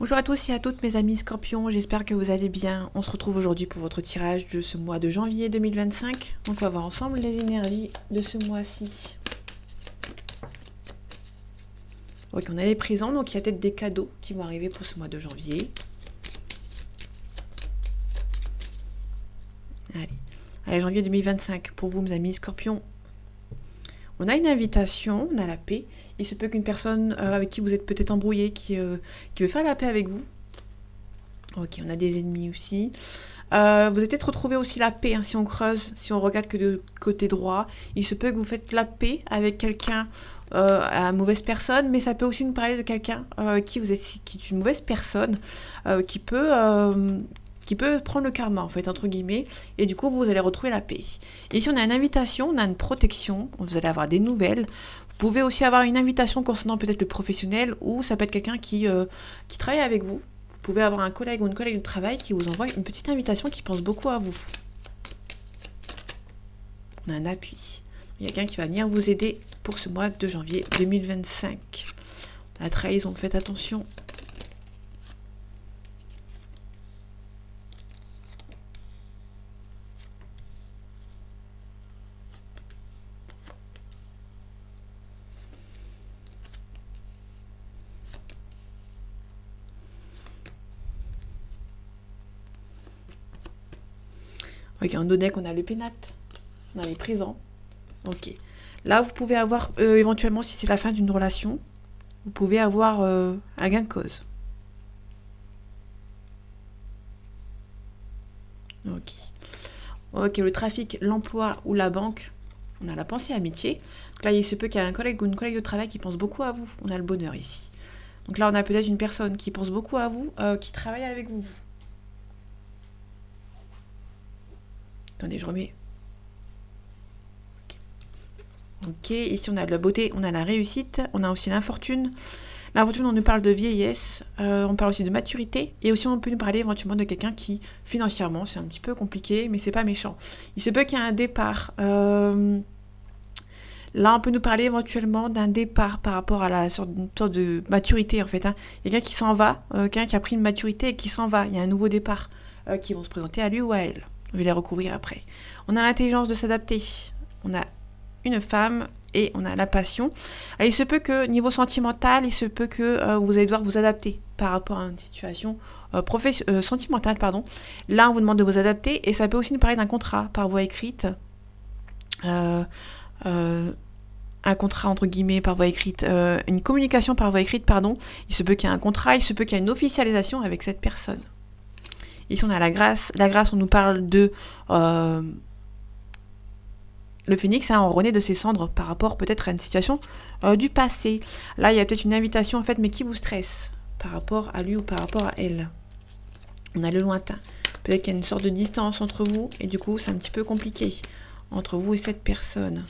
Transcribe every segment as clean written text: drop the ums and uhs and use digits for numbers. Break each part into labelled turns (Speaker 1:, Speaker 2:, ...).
Speaker 1: Bonjour à tous et à toutes mes amis Scorpions, j'espère que vous allez bien. On se retrouve aujourd'hui pour votre tirage de ce mois de janvier 2025. Donc on va voir ensemble les énergies de ce mois-ci. Ok, on a les présents, donc il y a peut-être des cadeaux qui vont arriver pour ce mois de janvier. Allez, janvier 2025 pour vous mes amis Scorpions. On a une invitation, on a la paix. Il se peut qu'une personne avec qui vous êtes peut-être embrouillé, qui veut faire la paix avec vous. Ok, on a des ennemis aussi. Vous allez peut-être retrouver aussi la paix, hein, si on creuse, si on regarde que de côté droit. Il se peut que vous faites la paix avec quelqu'un, à mauvaise personne, mais ça peut aussi nous parler de quelqu'un qui est une mauvaise personne, qui peut prendre le karma, en fait, entre guillemets, et du coup, vous allez retrouver la paix. Et ici, on a une invitation, on a une protection, vous allez avoir des nouvelles. Vous pouvez aussi avoir une invitation concernant peut-être le professionnel, ou ça peut être quelqu'un qui travaille avec vous. Vous pouvez avoir un collègue ou une collègue de travail qui vous envoie une petite invitation qui pense beaucoup à vous. On a un appui. Il y a quelqu'un qui va venir vous aider pour ce mois de janvier 2025. La trahison, faites attention. Ok, en dos deck, on a le pénate. On a les présents. Ok. Là, vous pouvez avoir, éventuellement, si c'est la fin d'une relation, vous pouvez avoir un gain de cause. Ok. Ok, le trafic, l'emploi ou la banque, on a la pensée amitié. Donc là, il se peut qu'il y ait un collègue ou une collègue de travail qui pense beaucoup à vous. On a le bonheur ici. Donc là, on a peut-être une personne qui pense beaucoup à vous, qui travaille avec vous. Attendez, je remets. Ok, ici on a de la beauté, on a la réussite, on a aussi l'infortune. L'infortune, on nous parle de vieillesse, on parle aussi de maturité, et aussi on peut nous parler éventuellement de quelqu'un qui, financièrement, c'est un petit peu compliqué, mais c'est pas méchant. Il se peut qu'il y ait un départ. Là, on peut nous parler éventuellement d'un départ par rapport à une sorte de maturité, en fait. Hein. Il y a quelqu'un qui s'en va, quelqu'un qui a pris une maturité et qui s'en va. Il y a un nouveau départ qui vont se présenter à lui ou à elle. Je vais les recouvrir après. On a l'intelligence de s'adapter. On a une femme et on a la passion. Alors, il se peut que niveau sentimental, il se peut que vous allez devoir vous adapter par rapport à une situation sentimentale, pardon. Là, on vous demande de vous adapter et ça peut aussi nous parler d'un contrat par voie écrite. Un contrat entre guillemets par voie écrite, une communication par voie écrite, pardon. Il se peut qu'il y ait un contrat, il se peut qu'il y ait une officialisation avec cette personne. Ici, on a la grâce. La grâce, on nous parle de le phénix, hein, on renaît de ses cendres par rapport peut-être à une situation du passé. Là, il y a peut-être une invitation en fait, mais qui vous stresse par rapport à lui ou par rapport à elle. On a le lointain. Peut-être qu'il y a une sorte de distance entre vous et du coup, c'est un petit peu compliqué entre vous et cette personne.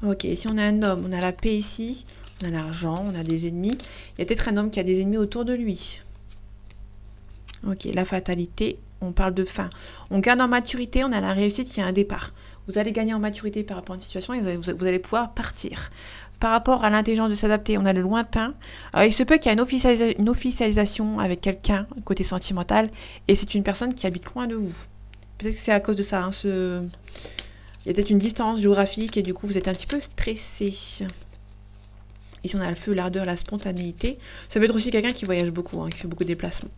Speaker 1: Ok, ici on a un homme, on a la paix ici, on a l'argent, on a des ennemis. Il y a peut-être un homme qui a des ennemis autour de lui. Ok, la fatalité, on parle de fin. On gagne en maturité, on a la réussite, il y a un départ. Vous allez gagner en maturité par rapport à une situation et vous allez pouvoir partir. Par rapport à l'intelligence de s'adapter, on a le lointain. Il se peut qu'il y ait une officialisation avec quelqu'un, côté sentimental, et c'est une personne qui habite loin de vous. Peut-être que c'est à cause de ça. Hein, il y a peut-être une distance géographique et du coup vous êtes un petit peu stressé. Ici on a le feu, l'ardeur, la spontanéité. Ça peut être aussi quelqu'un qui voyage beaucoup, hein, qui fait beaucoup de déplacements.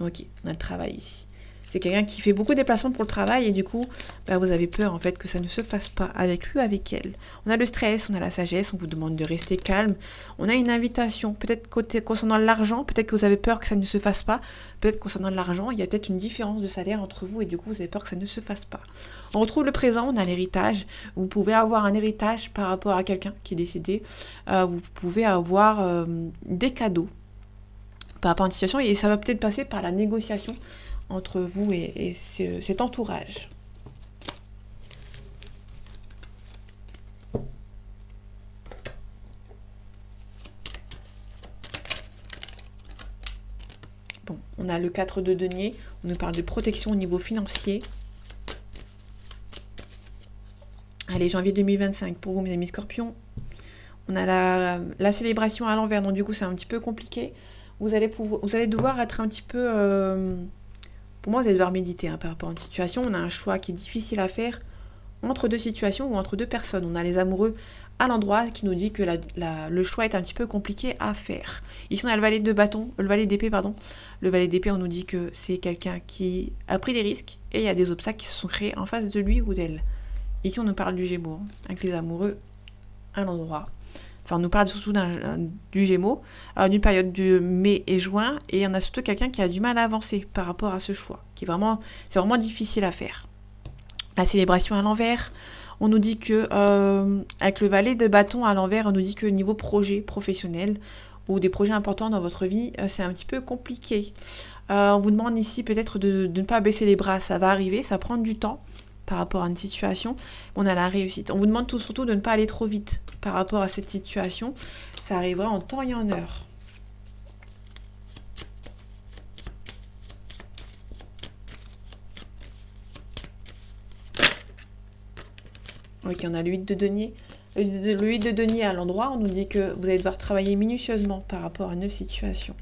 Speaker 1: Ok, on a le travail ici. C'est quelqu'un qui fait beaucoup de déplacements pour le travail et du coup, vous avez peur en fait que ça ne se fasse pas avec lui ou avec elle. On a le stress, on a la sagesse, on vous demande de rester calme. On a une invitation, peut-être concernant l'argent, peut-être que vous avez peur que ça ne se fasse pas. Peut-être concernant l'argent, il y a peut-être une différence de salaire entre vous et du coup, vous avez peur que ça ne se fasse pas. On retrouve le présent, on a l'héritage. Vous pouvez avoir un héritage par rapport à quelqu'un qui est décédé. Vous pouvez avoir des cadeaux par rapport à une situation et ça va peut-être passer par la négociation entre vous et cet entourage. Bon, on a le 4 de denier, on nous parle de protection au niveau financier. Allez, janvier 2025, pour vous mes amis Scorpions, On a la célébration à l'envers, donc du coup c'est un petit peu compliqué. Vous allez devoir être un petit peu... pour moi, vous allez devoir méditer par rapport à une situation. On a un choix qui est difficile à faire entre deux situations ou entre deux personnes. On a les amoureux à l'endroit qui nous dit que le choix est un petit peu compliqué à faire. Ici, on a le valet de bâton, le valet d'épée, pardon. Le valet d'épée, on nous dit que c'est quelqu'un qui a pris des risques et il y a des obstacles qui se sont créés en face de lui ou d'elle. Ici, on nous parle du Gémeaux, avec les amoureux à l'endroit. Enfin, on nous parle surtout du Gémeaux, d'une période de mai et juin, et on a surtout quelqu'un qui a du mal à avancer par rapport à ce choix, c'est vraiment difficile à faire. La célébration à l'envers, on nous dit que, avec le valet de bâton à l'envers, on nous dit que niveau projet professionnel ou des projets importants dans votre vie, c'est un petit peu compliqué. On vous demande ici peut-être de ne pas baisser les bras, ça va arriver, ça prend du temps par rapport à une situation. On a la réussite. On vous demande surtout de ne pas aller trop vite par rapport à cette situation. Ça arrivera en temps et en heure. Ok, on a le 8 de denier. Le 8 de denier à l'endroit, on nous dit que vous allez devoir travailler minutieusement par rapport à une situation.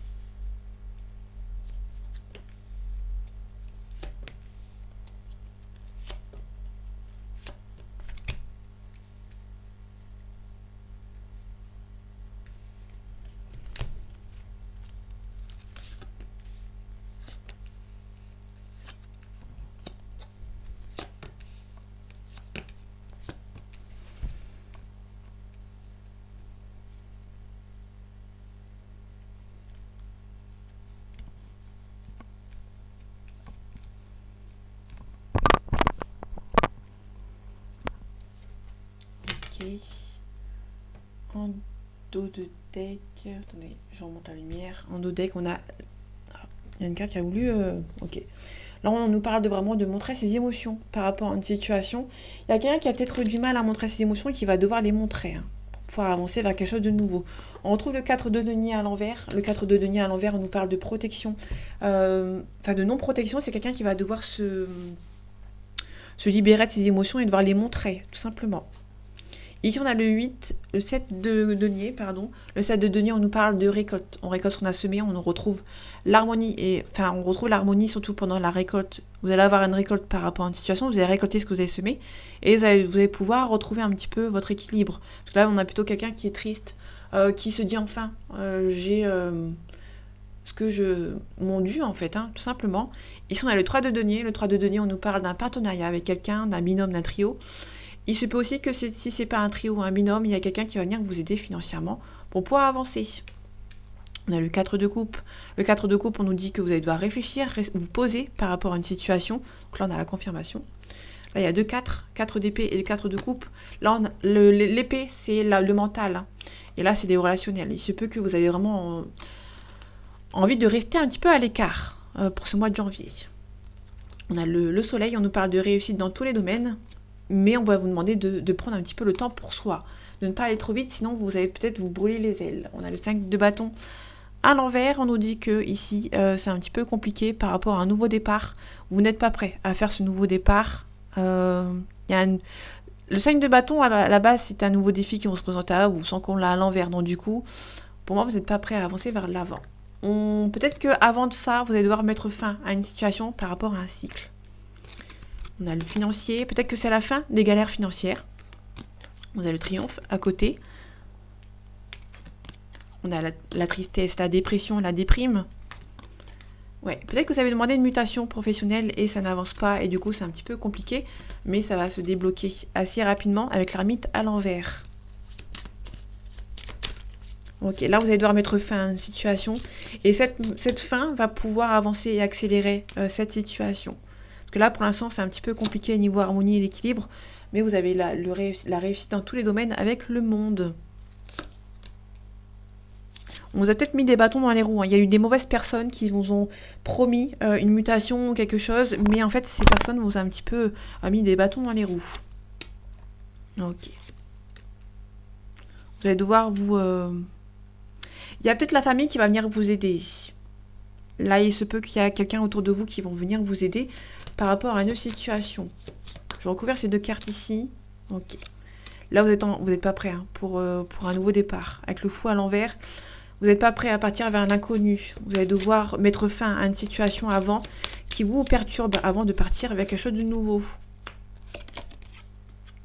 Speaker 1: En dos de deck, attendez, je remonte la lumière. En dos de deck, on a... Il y a une carte qui a voulu... Ok. Là, on nous parle vraiment de montrer ses émotions par rapport à une situation. Il y a quelqu'un qui a peut-être du mal à montrer ses émotions et qui va devoir les montrer pour pouvoir avancer vers quelque chose de nouveau. On retrouve le 4 de denier à l'envers. Le 4 de denier à l'envers, on nous parle de protection. Enfin, de non-protection, c'est quelqu'un qui va devoir se libérer de ses émotions et devoir les montrer, tout simplement. Ici, on a le 8, le 7 de denier, pardon. Le 7 de denier, on nous parle de récolte. On récolte ce qu'on a semé, on retrouve l'harmonie. On retrouve l'harmonie surtout pendant la récolte. Vous allez avoir une récolte par rapport à une situation, vous allez récolter ce que vous avez semé, et vous allez pouvoir retrouver un petit peu votre équilibre. Parce que là, on a plutôt quelqu'un qui est triste, qui se dit enfin, j'ai mon dû en fait, tout simplement. Ici, on a le 3 de denier. Le 3 de denier, on nous parle d'un partenariat avec quelqu'un, d'un binôme, d'un trio. Il se peut aussi que si c'est pas un trio ou un binôme, il y a quelqu'un qui va venir vous aider financièrement pour pouvoir avancer. On a le 4 de coupe. Le 4 de coupe, on nous dit que vous allez devoir réfléchir, vous poser par rapport à une situation. Donc là, on a la confirmation. Là, il y a 2 4, 4 d'épée et le 4 de coupe. Là, l'épée, c'est le mental. Et là, c'est les relationnels. Il se peut que vous avez vraiment envie de rester un petit peu à l'écart pour ce mois de janvier. On a le soleil, on nous parle de réussite dans tous les domaines. Mais on va vous demander de prendre un petit peu le temps pour soi, de ne pas aller trop vite, sinon vous allez peut-être vous brûler les ailes. On a le 5 de bâton à l'envers, on nous dit que ici c'est un petit peu compliqué par rapport à un nouveau départ. Vous n'êtes pas prêt à faire ce nouveau départ. Le 5 de bâton à la base, c'est un nouveau défi qui va se présenter à vous, sans qu'on l'a à l'envers. Donc du coup, pour moi, vous n'êtes pas prêt à avancer vers l'avant. Peut-être qu'avant de ça, vous allez devoir mettre fin à une situation par rapport à un cycle. On a le financier, peut-être que c'est la fin des galères financières. On a le triomphe à côté. On a la tristesse, la dépression, la déprime. Ouais, peut-être que vous avez demandé une mutation professionnelle et ça n'avance pas et du coup c'est un petit peu compliqué, mais ça va se débloquer assez rapidement avec l'ermite à l'envers. Ok, là vous allez devoir mettre fin à une situation et cette fin va pouvoir avancer et accélérer cette situation. Parce que là, pour l'instant, c'est un petit peu compliqué niveau harmonie et l'équilibre, mais vous avez la réussite dans tous les domaines avec le monde. On vous a peut-être mis des bâtons dans les roues. Il y a eu des mauvaises personnes qui vous ont promis une mutation ou quelque chose, mais en fait, ces personnes vous ont un petit peu mis des bâtons dans les roues. Ok. Vous allez devoir vous... Il y a peut-être la famille qui va venir vous aider. Là, il se peut qu'il y a quelqu'un autour de vous qui vont venir vous aider par rapport à une situation. Je vais recouvrir ces 2 cartes ici. Ok. Là, vous êtes pas prêt hein, pour un nouveau départ. Avec le fou à l'envers, vous n'êtes pas prêt à partir vers l'inconnu. Vous allez devoir mettre fin à une situation avant qui vous perturbe avant de partir vers quelque chose de nouveau.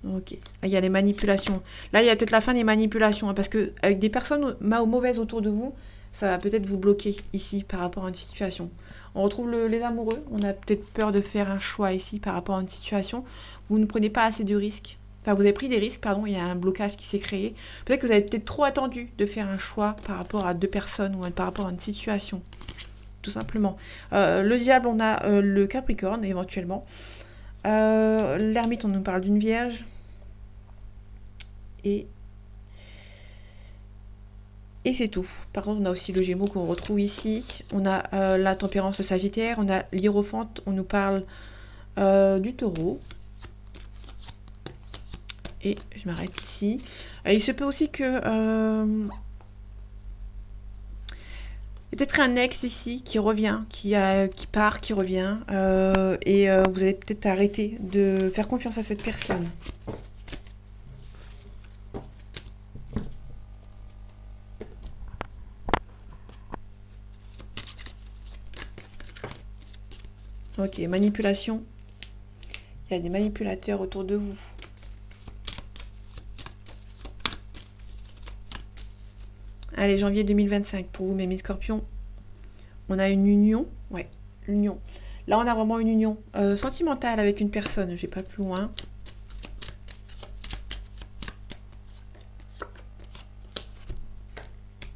Speaker 1: Ok. Là, il y a les manipulations. Là, il y a peut-être la fin des manipulations. Hein, parce que avec des personnes mauvaises autour de vous, ça va peut-être vous bloquer ici par rapport à une situation. On retrouve les amoureux. On a peut-être peur de faire un choix ici par rapport à une situation. Vous ne prenez pas assez de risques. Enfin, vous avez pris des risques, pardon, il y a un blocage qui s'est créé. Peut-être que vous avez peut-être trop attendu de faire un choix par rapport à deux personnes ou par rapport à une situation. Tout simplement. Le diable, on a le Capricorne, éventuellement. L'ermite, on nous parle d'une vierge. Et c'est tout. Par contre, on a aussi le Gémeaux qu'on retrouve ici. On a la Tempérance, le Sagittaire. On a l'Hiérophante, on nous parle du Taureau. Et je m'arrête ici. Il se peut aussi que... peut-être un ex ici qui revient, qui part, qui revient. Et vous allez peut-être arrêter de faire confiance à cette personne. Ok, manipulation. Il y a des manipulateurs autour de vous. Allez, janvier 2025, pour vous, mes amis Scorpions. On a une union. Ouais, l'union. Là, on a vraiment une union sentimentale avec une personne. Je vais pas plus loin.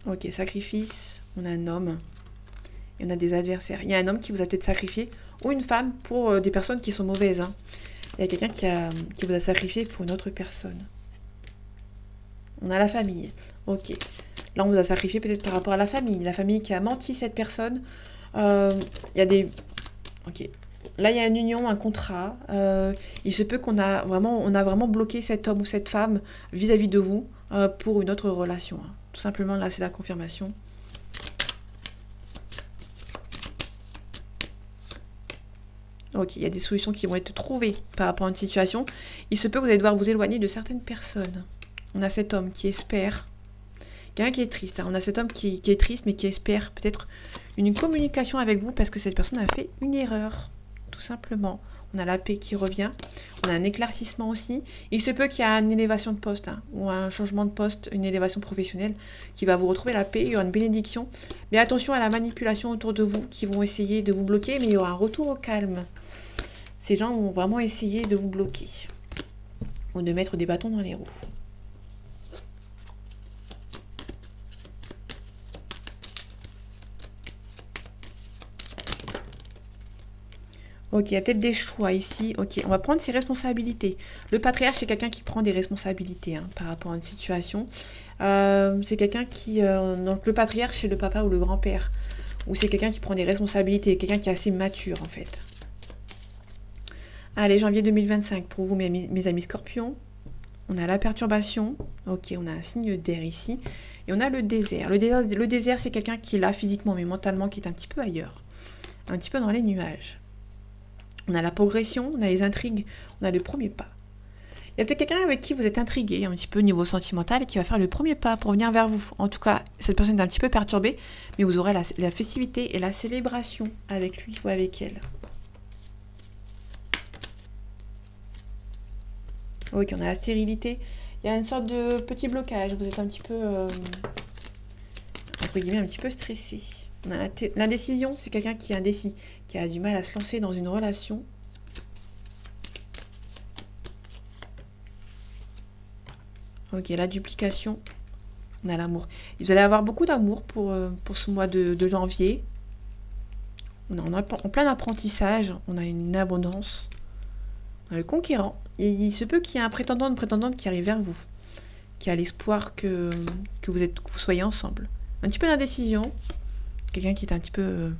Speaker 1: Ok, sacrifice. On a un homme. Et on a des adversaires. Il y a un homme qui vous a peut-être sacrifié. Ou une femme pour des personnes qui sont mauvaises. Hein. Il y a quelqu'un qui vous a sacrifié pour une autre personne. On a la famille. Ok. Là, on vous a sacrifié peut-être par rapport à la famille qui a menti cette personne. Il y a des... Ok. Là, il y a une union, un contrat. Il se peut on a vraiment bloqué cet homme ou cette femme vis-à-vis de vous pour une autre relation. Hein. Tout simplement, là, c'est la confirmation. Ok, il y a des solutions qui vont être trouvées par rapport à une situation. Il se peut que vous allez devoir vous éloigner de certaines personnes. On a cet homme qui espère... Quelqu'un qui est triste. Hein. On a cet homme qui est triste, mais qui espère peut-être une communication avec vous parce que cette personne a fait une erreur. Tout simplement. On a la paix qui revient. On a un éclaircissement aussi. Il se peut qu'il y ait une élévation de poste hein, ou un changement de poste, une élévation professionnelle qui va vous retrouver la paix. Il y aura une bénédiction. Mais attention à la manipulation autour de vous qui vont essayer de vous bloquer, mais il y aura un retour au calme. Ces gens vont vraiment essayer de vous bloquer ou de mettre des bâtons dans les roues. Ok, il y a peut-être des choix ici. Ok, on va prendre ses responsabilités. Le patriarche, c'est quelqu'un qui prend des responsabilités hein, par rapport à une situation. C'est quelqu'un qui... donc le patriarche, c'est le papa ou le grand-père. Ou c'est quelqu'un qui prend des responsabilités, quelqu'un qui est assez mature en fait. Allez, janvier 2025, pour vous, mes amis Scorpions. On a la perturbation. Ok, on a un signe d'air ici. Et on a le désert. Le désert, c'est quelqu'un qui est là physiquement, mais mentalement, qui est un petit peu ailleurs. Un petit peu dans les nuages. On a la progression, on a les intrigues, on a le premier pas. Il y a peut-être quelqu'un avec qui vous êtes intrigué un petit peu au niveau sentimental et qui va faire le premier pas pour venir vers vous. En tout cas, cette personne est un petit peu perturbée, mais vous aurez la festivité et la célébration avec lui ou avec elle. Ok, on a la stérilité. Il y a une sorte de petit blocage. Vous êtes un petit peu, entre guillemets, un petit peu stressé. On a l'indécision, c'est quelqu'un qui est indécis, qui a du mal à se lancer dans une relation. Ok, la duplication. On a l'amour. Vous allez avoir beaucoup d'amour pour ce mois de janvier. On est en plein apprentissage. On a une abondance. On a le conquérant. Et il se peut qu'il y ait un prétendant, une prétendante qui arrive vers vous. Qui a l'espoir que vous soyez ensemble. Un petit peu d'indécision. Quelqu'un qui est un petit peu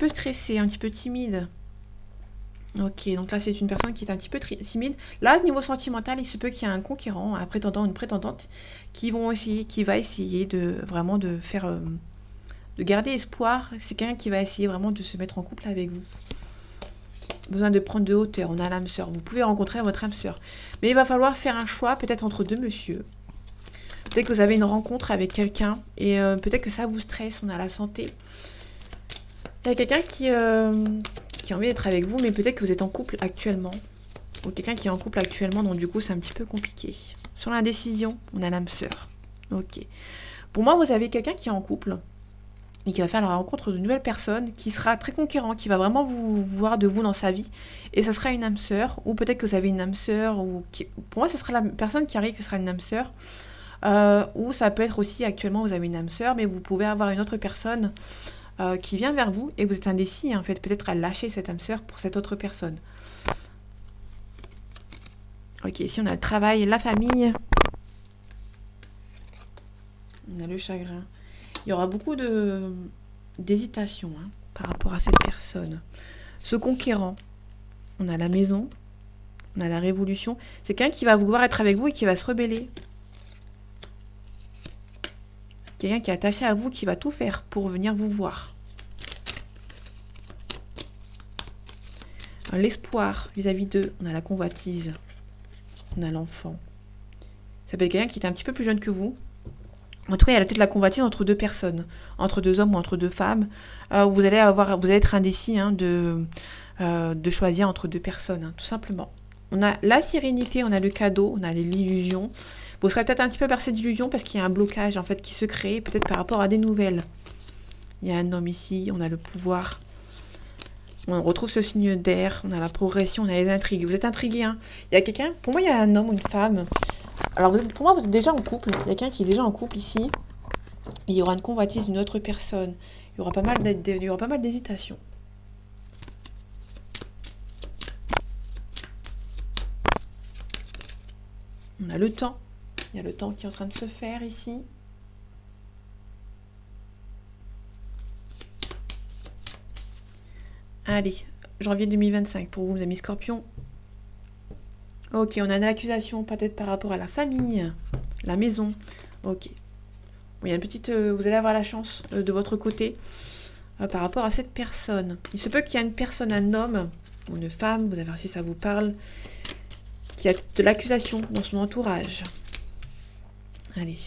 Speaker 1: stressé, un petit peu timide. Ok, donc là c'est une personne qui est un petit peu timide. Là, niveau sentimental, il se peut qu'il y ait un conquérant, un prétendant, une prétendante qui va essayer de vraiment de faire, de garder espoir. C'est quelqu'un qui va essayer vraiment de se mettre en couple avec vous. besoin de prendre de hauteur, on a l'âme sœur. Vous pouvez rencontrer votre âme sœur. Mais il va falloir faire un choix, peut-être entre deux monsieur. Peut-être que vous avez une rencontre avec quelqu'un et peut-être que ça vous stresse, on a la santé. Il y a quelqu'un qui a envie d'être avec vous, mais peut-être que vous êtes en couple actuellement. Ou quelqu'un qui est en couple actuellement, donc du coup c'est un petit peu compliqué. Sur l'indécision, on a l'âme sœur. Ok. Pour moi, vous avez quelqu'un qui est en couple et qui va faire la rencontre de nouvelles personnes, qui sera très conquérant, qui va vraiment vous voir de vous dans sa vie. Et ça sera une âme sœur, ou peut-être que vous avez une âme sœur, pour moi, ce sera la personne qui arrive qui sera une âme sœur. Ou ça peut être aussi, actuellement, vous avez une âme sœur, mais vous pouvez avoir une autre personne qui vient vers vous et vous êtes indécis, en fait, peut-être à lâcher cette âme sœur pour cette autre personne. Ok, ici on a le travail, la famille. On a le chagrin. Il y aura beaucoup d'hésitation par rapport à cette personne. Ce conquérant, on a la maison, on a la révolution. C'est quelqu'un qui va vouloir être avec vous et qui va se rebeller. Quelqu'un qui est attaché à vous, qui va tout faire pour venir vous voir. L'espoir vis-à-vis d'eux, on a la convoitise, on a l'enfant. Ça peut être quelqu'un qui est un petit peu plus jeune que vous. En tout cas, il y a peut-être la convoitise entre deux personnes, entre deux hommes ou entre deux femmes. Vous allez être indécis de choisir entre deux personnes, tout simplement. On a la sérénité, on a le cadeau, on a l'illusion. Vous serez peut-être un petit peu bercé d'illusion parce qu'il y a un blocage en fait qui se crée, peut-être par rapport à des nouvelles. Il y a un homme ici, on a le pouvoir. On retrouve ce signe d'air, on a la progression, on a les intrigues. Vous êtes intrigué, Il y a quelqu'un, pour moi il y a un homme ou une femme. Alors pour moi vous êtes déjà en couple. Il y a quelqu'un qui est déjà en couple ici. Il y aura une convoitise d'une autre personne. Il y aura pas mal d'hésitation. On a le temps. Il y a le temps qui est en train de se faire ici. Allez, janvier 2025 pour vous, mes amis Scorpions. Ok, on a une accusation peut-être par rapport à la famille, la maison. Ok. Bon, il y a une petite, vous allez avoir la chance de votre côté par rapport à cette personne. Il se peut qu'il y ait une personne, un homme ou une femme, vous allez voir si ça vous parle, qui a de l'accusation dans son entourage. Allez.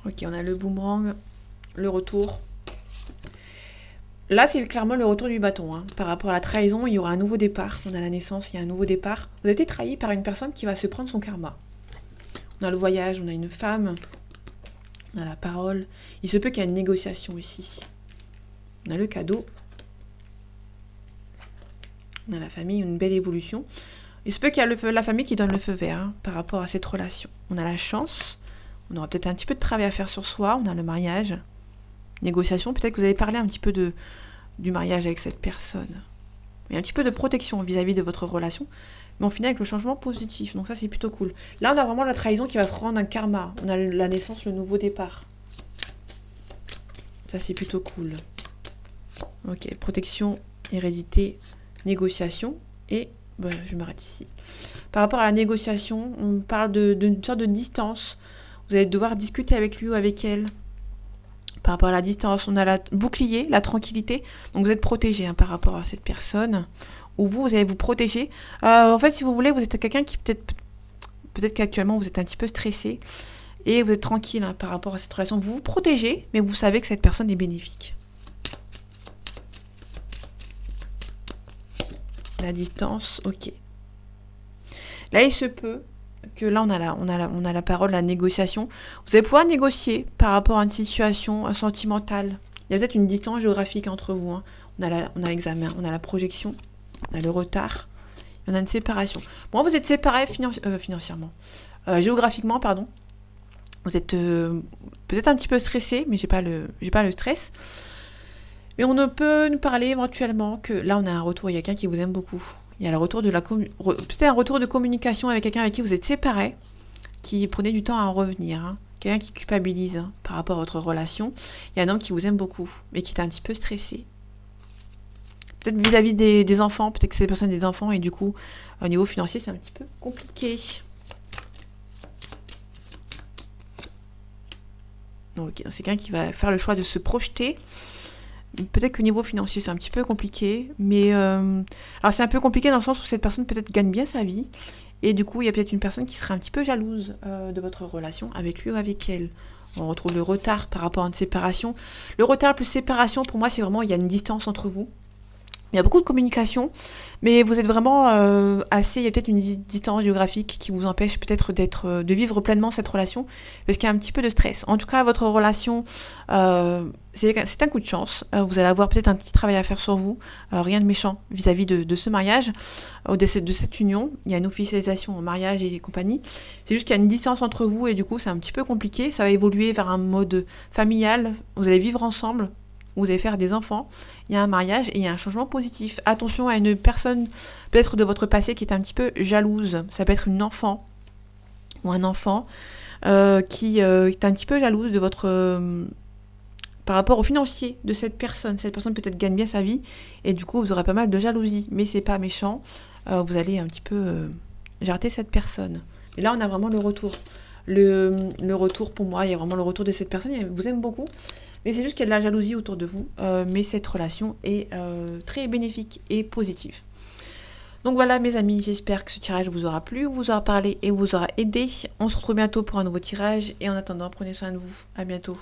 Speaker 1: Ok, on a le boomerang, le retour. Là, c'est clairement le retour du bâton. Par rapport à la trahison, il y aura un nouveau départ. On a la naissance, il y a un nouveau départ. Vous avez été trahi par une personne qui va se prendre son karma. On a le voyage, on a une femme, on a la parole. Il se peut qu'il y ait une négociation ici. On a le cadeau. On a la famille, une belle évolution. Il se peut qu'il y ait la famille qui donne le feu vert par rapport à cette relation. On a la chance. On aura peut-être un petit peu de travail à faire sur soi. On a le mariage. Négociation. Peut-être que vous allez parler un petit peu du mariage avec cette personne. Il y a un petit peu de protection vis-à-vis de votre relation. Mais on finit avec le changement positif. Donc ça, c'est plutôt cool. Là, on a vraiment la trahison qui va se rendre un karma. On a la naissance, le nouveau départ. Ça, c'est plutôt cool. Ok. Protection, hérédité, négociation. Et je m'arrête ici. Par rapport à la négociation, on parle d'une sorte de distance. Vous allez devoir discuter avec lui ou avec elle. Par rapport à la distance, on a la bouclier, la tranquillité. Donc vous êtes protégé par rapport à cette personne. Ou vous allez vous protéger. En fait, si vous voulez, vous êtes quelqu'un qui peut-être qu'actuellement vous êtes un petit peu stressé. Et vous êtes tranquille par rapport à cette relation. Vous vous protégez, mais vous savez que cette personne est bénéfique. La distance, ok. Là, il se peut que là, on a la parole, la négociation. Vous allez pouvoir négocier par rapport à une situation sentimentale. Il y a peut-être une distance géographique entre vous. On a l'examen, on a la projection, on a le retard, on a une séparation. Bon, vous êtes séparés financièrement. Géographiquement, pardon. Vous êtes peut-être un petit peu stressé, mais j'ai pas le stress. Mais on ne peut nous parler éventuellement que là, on a un retour. Il y a quelqu'un qui vous aime beaucoup, Il y a le retour de peut-être un retour de communication avec quelqu'un avec qui vous êtes séparés, qui prenait du temps à en revenir. Hein. Quelqu'un qui culpabilise par rapport à votre relation. Il y a un homme qui vous aime beaucoup, mais qui est un petit peu stressé. Peut-être vis-à-vis des enfants, peut-être que c'est la personne des enfants, et du coup, au niveau financier, c'est un petit peu compliqué. Ok, c'est quelqu'un qui va faire le choix de se projeter. Peut-être que niveau financier, c'est un petit peu compliqué, mais alors c'est un peu compliqué dans le sens où cette personne peut-être gagne bien sa vie, et du coup, il y a peut-être une personne qui serait un petit peu jalouse de votre relation avec lui ou avec elle. On retrouve le retard par rapport à une séparation. Le retard plus séparation, pour moi, c'est vraiment, il y a une distance entre vous. Il y a beaucoup de communication, mais vous êtes vraiment assez. Il y a peut-être une distance géographique qui vous empêche peut-être de vivre pleinement cette relation, parce qu'il y a un petit peu de stress. En tout cas, votre relation, c'est un coup de chance. Vous allez avoir peut-être un petit travail à faire sur vous. Rien de méchant vis-à-vis de ce mariage, de cette union. Il y a une officialisation en mariage et compagnie. C'est juste qu'il y a une distance entre vous et du coup, c'est un petit peu compliqué. Ça va évoluer vers un mode familial. Vous allez vivre ensemble. Vous allez faire des enfants, il y a un mariage et il y a un changement positif. Attention à une personne peut-être de votre passé qui est un petit peu jalouse. Ça peut être une enfant ou un enfant qui est un petit peu jalouse de votre par rapport au financier de cette personne. Cette personne peut-être gagne bien sa vie et du coup vous aurez pas mal de jalousie, mais c'est pas méchant. Vous allez un petit peu jarter cette personne. Et là on a vraiment le retour. Le retour pour moi, il y a vraiment le retour de cette personne. Elle vous aime beaucoup. Mais c'est juste qu'il y a de la jalousie autour de vous, mais cette relation est très bénéfique et positive. Donc voilà mes amis, j'espère que ce tirage vous aura plu, vous aura parlé et vous aura aidé. On se retrouve bientôt pour un nouveau tirage et en attendant, prenez soin de vous. À bientôt.